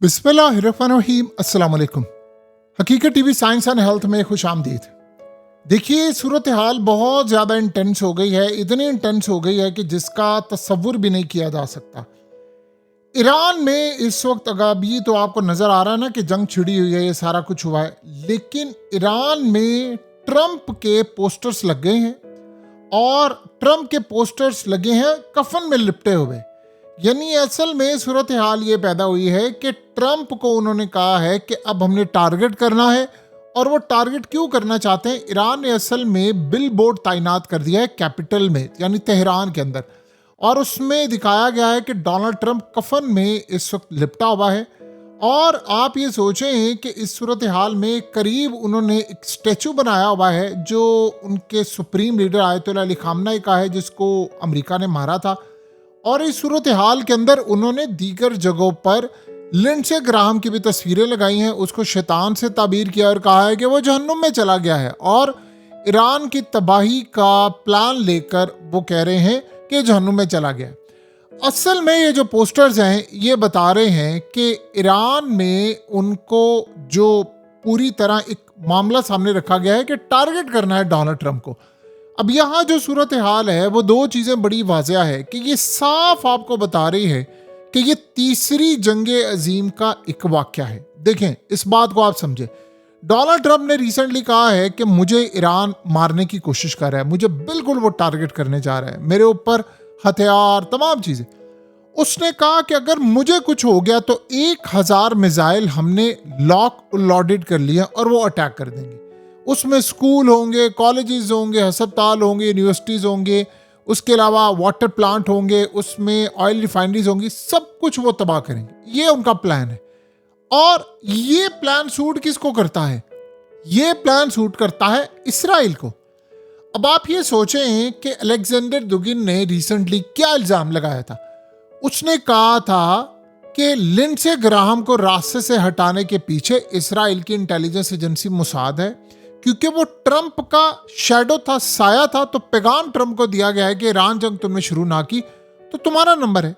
बिस्मिल्लाहिर्रहमानिर्रहीम। अस्सलाम वालेकुम। हकीकत टीवी साइंस एंड हेल्थ में खुश आमदीद। देखिए, सूरत हाल बहुत ज़्यादा इंटेंस हो गई है, इतनी इंटेंस हो गई है कि जिसका तसव्वुर भी नहीं किया जा सकता। ईरान में इस वक्त अभी तो आपको नज़र आ रहा है ना कि जंग छिड़ी हुई है, ये सारा कुछ हुआ है, लेकिन ईरान में ट्रंप के पोस्टर्स लग गए हैं और ट्रंप के पोस्टर्स लगे हैं कफन में लिपटे हुए। यानी असल में सूरत हाल ये पैदा हुई है कि ट्रंप को उन्होंने कहा है कि अब हमने टारगेट करना है। और वो टारगेट क्यों करना चाहते हैं? ईरान ने असल में बिल बोर्ड तैनात कर दिया है कैपिटल में, यानी तेहरान के अंदर, और उसमें दिखाया गया है कि डोनाल्ड ट्रंप कफन में इस वक्त लिपटा हुआ है। और आप ये सोचें कि इस सूरत हाल में करीब उन्होंने एक स्टैचू बनाया हुआ है जो उनके supreme leader Ayatollah Ali Khamenei का है, जिसको अमेरिका ने मारा था। और इस सूरत हाल के अंदर उन्होंने दीगर जगहों पर लिंडसे ग्राहम की भी तस्वीरें लगाई हैं, उसको शैतान से ताबीर किया और कहा है कि वो जहन्नुम में चला गया है और ईरान की तबाही का प्लान लेकर वो कह रहे हैं कि जहन्नुम में चला गया है। असल में ये जो पोस्टर्स हैं ये बता रहे हैं कि ईरान में उनको जो पूरी तरह एक मामला सामने रखा गया है कि टारगेट करना है डोनाल्ड ट्रंप को। अब यहाँ जो सूरत हाल है वो दो चीज़ें बड़ी वाज़िया है कि ये साफ आपको बता रही है कि ये तीसरी जंगे अजीम का एक वाक़या है। देखें, इस बात को आप समझें। डोनाल्ड ट्रंप ने रिसेंटली कहा है कि मुझे ईरान मारने की कोशिश कर रहा है, मुझे बिल्कुल वो टारगेट करने जा रहा है, मेरे ऊपर हथियार तमाम चीज़ें। उसने कहा कि अगर मुझे कुछ हो गया तो 1000 मिसाइल हमने लॉक लोडेड कर लिया और वो अटैक कर देंगे। उसमें स्कूल होंगे, कॉलेजेस होंगे, अस्पताल होंगे, यूनिवर्सिटीज़ होंगे, उसके अलावा वाटर प्लांट होंगे, उसमें ऑयल रिफाइनरीज होंगी, सब कुछ वो तबाह करेंगे। ये उनका प्लान है। और ये प्लान सूट किसको करता है? ये प्लान सूट करता है इसराइल को। अब आप ये सोचें कि अलेक्जेंडर दुगिन ने रिसेंटली क्या इल्ज़ाम लगाया था। उसने कहा था कि लिंडसे ग्राहम को रास्ते से हटाने के पीछे इसराइल की इंटेलिजेंस एजेंसी मोसाद है, क्योंकि वो ट्रंप का शैडो था, साया था। तो पैगाम ट्रंप को दिया गया है कि ईरान जंग तुमने शुरू ना की तो तुम्हारा नंबर है।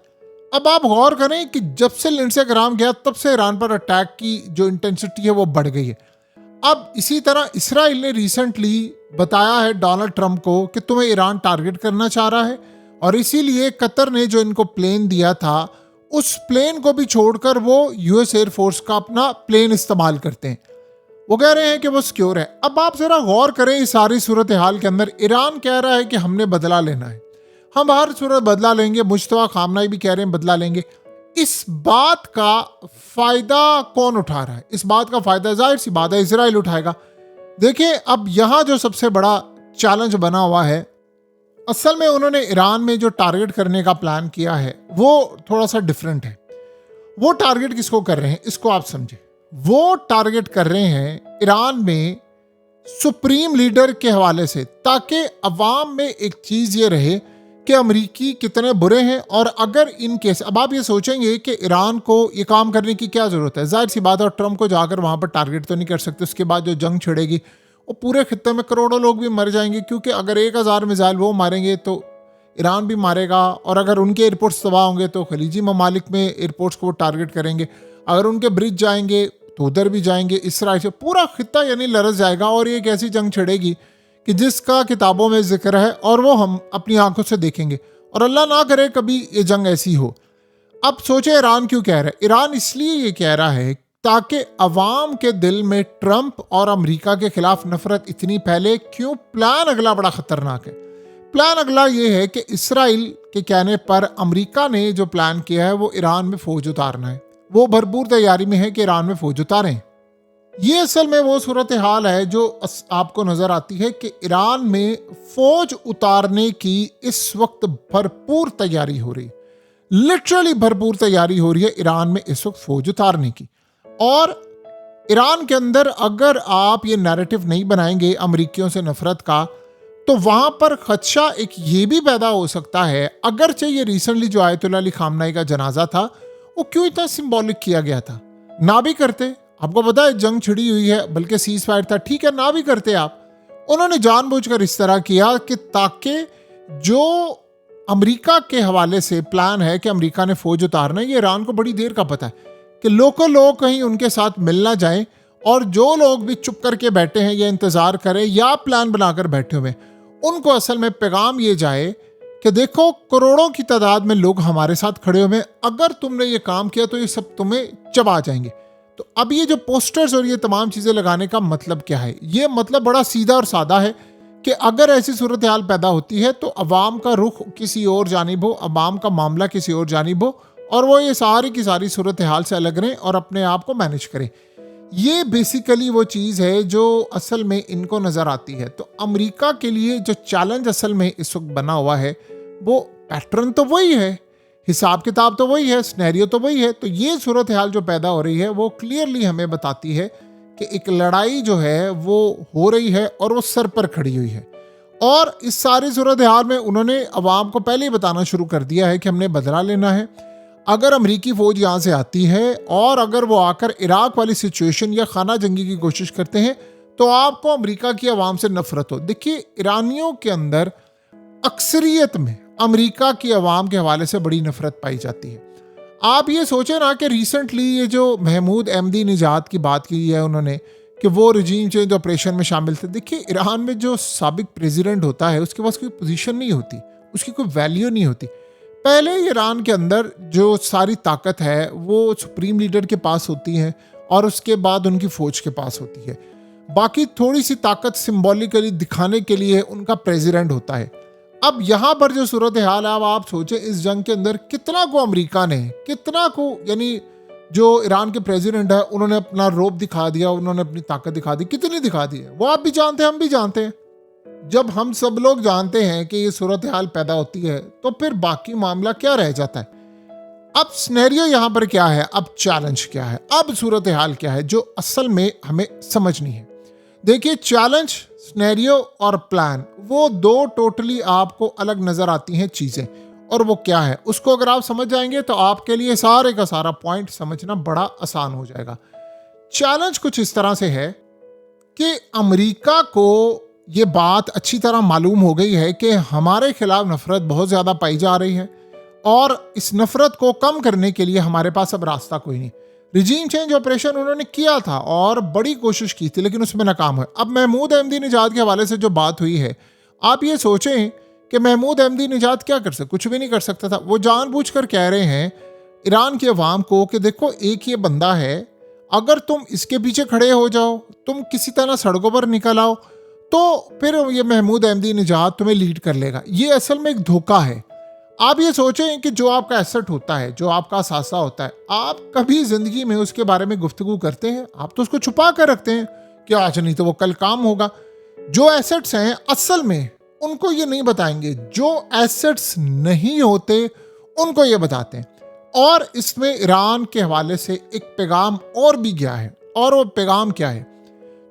अब आप गौर करें कि जब से लिंडसे ग्राहम गया तब से ईरान पर अटैक की जो इंटेंसिटी है वो बढ़ गई है। अब इसी तरह इसराइल ने रिसेंटली बताया है डोनाल्ड ट्रंप को कि तुम्हें ईरान टारगेट करना चाह रहा है, और इसीलिए कतर ने जो इनको प्लेन दिया था उस प्लेन को भी छोड़कर वो यूएस एयरफोर्स का अपना प्लेन इस्तेमाल करते हैं। वो कह रहे हैं कि वो सिक्योर है। अब आप जरा गौर करें इस सारी सूरत हाल के अंदर। ईरान कह रहा है कि हमने बदला लेना है, हम हर सूरत बदला लेंगे। मुश्तबा खामनेई भी कह रहे हैं बदला लेंगे। इस बात का फायदा कौन उठा रहा है? इस बात का फायदा जाहिर सी बात है इसराइल उठाएगा। देखिए, अब यहाँ जो सबसे बड़ा चैलेंज बना हुआ है, असल में उन्होंने ईरान में जो टारगेट करने का प्लान किया है वो थोड़ा सा डिफरेंट है। वो टारगेट किसको कर रहे हैं इसको आप समझें। वो टारगेट कर रहे हैं ईरान में सुप्रीम लीडर के हवाले से, ताकि अवाम में एक चीज़ ये रहे कि अमरीकी कितने बुरे हैं। और अगर इन केस, अब आप ये सोचेंगे कि ईरान को ये काम करने की क्या ज़रूरत है, जाहिर सी बात है। और ट्रंप को जाकर वहाँ पर टारगेट तो नहीं कर सकते। उसके बाद जो जंग छिड़ेगी वो पूरे खित्ते में करोड़ों लोग भी मर जाएंगे, क्योंकि अगर 1000 मिसाइल वो मारेंगे तो ईरान भी मारेगा। और अगर उनके एयरपोर्ट्स तबाह होंगे तो खलीजी ममालिक में एयरपोर्ट्स को वो टारगेट करेंगे। अगर उनके ब्रिज जाएंगे तो उधर भी जाएंगे। इस तरह से पूरा खित्ता यानी लरस जाएगा। और ये एक ऐसी जंग छिड़ेगी कि जिसका किताबों में जिक्र है और वो हम अपनी आंखों से देखेंगे, और अल्लाह ना करे कभी ये जंग ऐसी हो। अब सोचे ईरान क्यों कह रहा है? ईरान इसलिए ये कह रहा है ताकि अवाम के दिल में ट्रंप और अमेरिका के खिलाफ नफरत इतनी फैले। क्यों? प्लान अगला बड़ा खतरनाक है। प्लान अगला ये है कि इसराइल के कहने पर अमेरिका ने जो प्लान किया है वो ईरान में फौज उतारना है। वो भरपूर तैयारी में है कि ईरान में फौज उतारें। ये असल में वो सूरत हाल है जो आपको नजर आती है कि ईरान में फौज उतारने की इस वक्त भरपूर तैयारी हो रही, लिटरली भरपूर तैयारी हो रही है ईरान में इस वक्त फौज उतारने की। और ईरान के अंदर अगर आप ये नैरेटिव नहीं बनाएंगे अमरीकियों से नफरत का, तो वहां पर खदशा एक ये भी पैदा हो सकता है। अगरचे ये रिसेंटली जो आयतुल्लाह अली खामनेई का जनाजा था वो क्यों इतना सिंबॉलिक किया गया था? ना भी करते, आपको पता है जंग छिड़ी हुई है, बल्कि सीज फायर था, ठीक है ना भी करते आप। उन्होंने जानबूझकर इस तरह किया कि ताकि जो अमेरिका के हवाले से प्लान है कि अमेरिका ने फौज उतारना है, ये ईरान को बड़ी देर का पता है। कि लोकल लोग कहीं उनके साथ मिल ना जाएं, और जो लोग भी चुप करके बैठे हैं या इंतज़ार करें या प्लान बनाकर बैठे हुए हैं, उनको असल में पैगाम ये जाए कि देखो करोड़ों की तादाद में लोग हमारे साथ खड़े हुए हैं, अगर तुमने ये काम किया तो ये सब तुम्हें चबा जाएंगे। तो अब ये जो पोस्टर्स और ये तमाम चीज़ें लगाने का मतलब क्या है? ये मतलब बड़ा सीधा और सादा है कि अगर ऐसी सूरत हाल पैदा होती है तो अवाम का रुख किसी और जानिब हो, अवाम का मामला किसी और जानिब हो, और वो ये सारी की सारी सूरत हाल से अलग रहें और अपने आप को मैनेज करें। ये बेसिकली वो चीज़ है जो असल में इनको नज़र आती है। तो अमेरिका के लिए जो चैलेंज असल में इस वक्त बना हुआ है, वो पैटर्न तो वही है, हिसाब किताब तो वही है, सिनेरियो तो वही है। तो ये सूरत हाल जो पैदा हो रही है वो क्लियरली हमें बताती है कि एक लड़ाई जो है वो हो रही है और वो सर पर खड़ी हुई है। और इस सारी सूरत हाल में उन्होंने अवाम को पहले ही बताना शुरू कर दिया है कि हमने बदला लेना है। अगर अमरीकी फ़ौज यहाँ से आती है और अगर वो आकर इराक वाली सिचुएशन या खाना जंगी की कोशिश करते हैं तो आपको अमेरिका की आवाम से नफरत हो। देखिए, ईरानियों के अंदर अक्सरियत में अमेरिका की आवाम के हवाले से बड़ी नफरत पाई जाती है। आप ये सोचें ना कि रिसेंटली ये जो महमूद अहमदी निजात की बात की है उन्होंने कि वो रजीम चेंज ऑपरेशन में शामिल थे। देखिए, ईरान में जो साबिक प्रेसिडेंट होता है उसके पास कोई पोजीशन नहीं होती, उसकी कोई वैल्यू नहीं होती। पहले ईरान के अंदर जो सारी ताकत है वो सुप्रीम लीडर के पास होती है और उसके बाद उनकी फ़ौज के पास होती है। बाकी थोड़ी सी ताकत सिंबॉलिकली दिखाने के लिए उनका प्रेसिडेंट होता है। अब यहाँ पर जो सूरत हाल है, अब आप सोचें इस जंग के अंदर कितना को अमेरिका ने, कितना को, यानी जो ईरान के प्रेसिडेंट है उन्होंने अपना रौब दिखा दिया, उन्होंने अपनी ताकत दिखा दी। कितनी दिखा दी है वो आप भी जानते हैं, हम भी जानते हैं। जब हम सब लोग जानते हैं कि ये सूरत हाल पैदा होती है तो फिर बाकी मामला क्या रह जाता है? अब सिनेरियो यहाँ पर क्या है, अब चैलेंज क्या है, अब सूरत हाल क्या है जो असल में हमें समझनी है। देखिए, चैलेंज, सिनेरियो और प्लान, वो दो टोटली आपको अलग नजर आती हैं चीजें, और वो क्या है उसको अगर आप समझ जाएंगे तो आपके लिए सारे का सारा पॉइंट समझना बड़ा आसान हो जाएगा। चैलेंज कुछ इस तरह से है कि अमेरिका को ये बात अच्छी तरह मालूम हो गई है कि हमारे खिलाफ नफरत बहुत ज़्यादा पाई जा रही है और इस नफरत को कम करने के लिए हमारे पास अब रास्ता कोई नहीं। रिजीम चेंज ऑपरेशन उन्होंने किया था और बड़ी कोशिश की थी, लेकिन उसमें नाकाम हुए। अब महमूद अहमदी निजात के हवाले से जो बात हुई है, आप ये सोचें कि महमूद अहमदी निजात क्या कर सकते, कुछ भी नहीं कर सकता था। वो जानबूझकर कह रहे हैं ईरान की अवाम को कि देखो, एक ये बंदा है, अगर तुम इसके पीछे खड़े हो जाओ, तुम किसी तरह सड़कों पर निकल आओ, तो फिर ये महमूद अहमदी निजात तुम्हें लीड कर लेगा। ये असल में एक धोखा है। आप ये सोचें कि जो आपका एसेट होता है, जो आपका सासा होता है, आप कभी जिंदगी में उसके बारे में गुफ्तगू करते हैं? आप तो उसको छुपा कर रखते हैं कि आज नहीं तो वो कल काम होगा। जो एसेट्स हैं असल में उनको ये नहीं बताएंगे, जो एसेट्स नहीं होते उनको ये बताते हैं। और इसमें ईरान के हवाले से एक पैगाम और भी गया है, और वो पैगाम क्या है?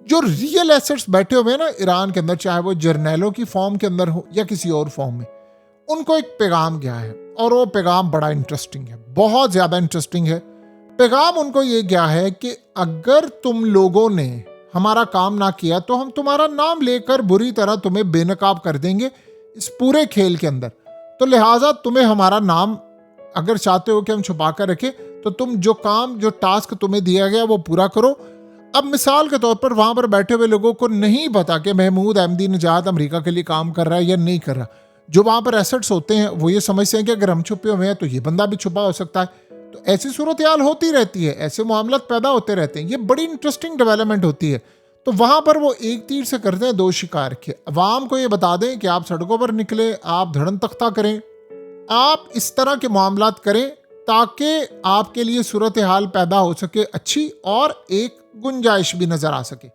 जो रियल एसेट्स बैठे हुए हैं ना ईरान के अंदर, चाहे वो जर्नैलों की फॉर्म के अंदर हो या किसी और फॉर्म में, उनको एक पैगाम गया है, और वो पैगाम बड़ा इंटरेस्टिंग है, बहुत ज़्यादा इंटरेस्टिंग है। पैगाम उनको ये गया है कि अगर तुम लोगों ने हमारा काम ना किया तो हम तुम्हारा नाम लेकर बुरी तरह तुम्हें बेनकाब कर देंगे इस पूरे खेल के अंदर। तो लिहाजा तुम्हें हमारा नाम, अगर चाहते हो कि हम छुपा कर रखें, तो तुम जो काम, जो टास्क तुम्हें दिया गया वो पूरा करो। अब मिसाल के तौर पर वहां पर बैठे हुए लोगों को नहीं पता कि महमूद अहमदी निजात अमेरिका के लिए काम कर रहा है या नहीं कर रहा। जो वहां पर एसेट्स होते हैं वो ये समझते हैं कि अगर हम छुपे हुए हैं तो ये बंदा भी छुपा हो सकता है। तो ऐसी सूरत हाल होती रहती है, ऐसे मामला पैदा होते रहते हैं। ये बड़ी इंटरेस्टिंग डेवलपमेंट होती है। तो वहां पर वो एक तीर से करते हैं दो शिकार के। अवाम को ये बता दें कि आप सड़कों पर निकले, आप धड़न तख्ता करें, आप इस तरह के मामलात करें ताकि आपके लिए सूरत हाल पैदा हो सके अच्छी, और एक गुंजाइश भी नजर आ सके।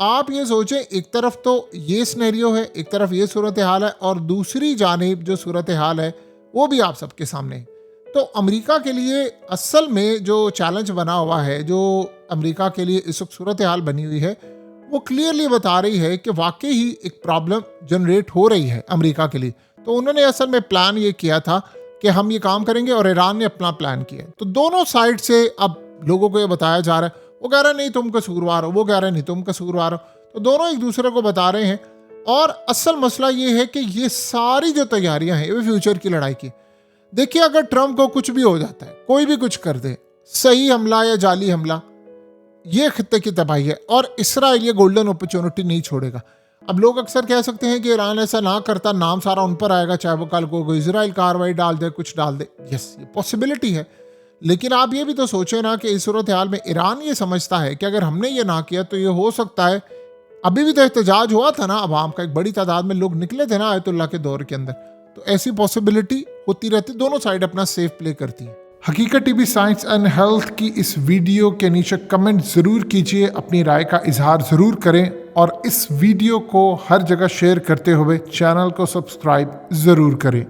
आप ये सोचें, एक तरफ तो ये सिनेरियो है, एक तरफ ये सूरत हाल है, और दूसरी जानिब जो सूरत हाल है वो भी आप सबके सामने है। तो अमेरिका के लिए असल में जो चैलेंज बना हुआ है, जो अमेरिका के लिए इस वक्त सूरत हाल बनी हुई है, वो क्लियरली बता रही है कि वाकई ही एक प्रॉब्लम जनरेट हो रही है अमेरिका के लिए। तो उन्होंने असल में प्लान ये किया था कि हम ये काम करेंगे, और ईरान ने अपना प्लान किया। तो दोनों साइड से अब लोगों को ये बताया जा रहा है, वो कह रहे हैं नहीं तुम कसूरवार हो, वो कह रहे हैं नहीं तुम कसूरवार हो। तो दोनों एक दूसरे को बता रहे हैं। और असल मसला ये है कि ये सारी जो तैयारियां हैं ये फ्यूचर की लड़ाई की। देखिए, अगर ट्रम्प को कुछ भी हो जाता है, कोई भी कुछ कर दे, सही हमला या जाली हमला, ये खित्ते की तबाही है और इसराइल ये गोल्डन अपॉर्चुनिटी नहीं छोड़ेगा। अब लोग अक्सर कह सकते हैं कि ईरान ऐसा ना करता, नाम सारा उन पर आएगा, चाहे वो कल को इसराइल कार्रवाई डाल दे, कुछ डाल दे। यस, ये पॉसिबिलिटी है, लेकिन आप ये भी तो सोचें ना कि इस सूरत हाल में ईरान ये समझता है कि अगर हमने ये ना किया तो ये हो सकता है। अभी भी तो एहतजाज हुआ था ना अवाम का, एक बड़ी तादाद में लोग निकले थे ना आयतुल्लाह के दौर के अंदर, तो ऐसी पॉसिबिलिटी होती रहती, दोनों साइड अपना सेफ प्ले करती है। हकीकत टीवी साइंस एंड हेल्थ की इस वीडियो के नीचे कमेंट ज़रूर कीजिए, अपनी राय का इजहार ज़रूर करें और इस वीडियो को हर जगह शेयर करते हुए चैनल को सब्सक्राइब ज़रूर करें।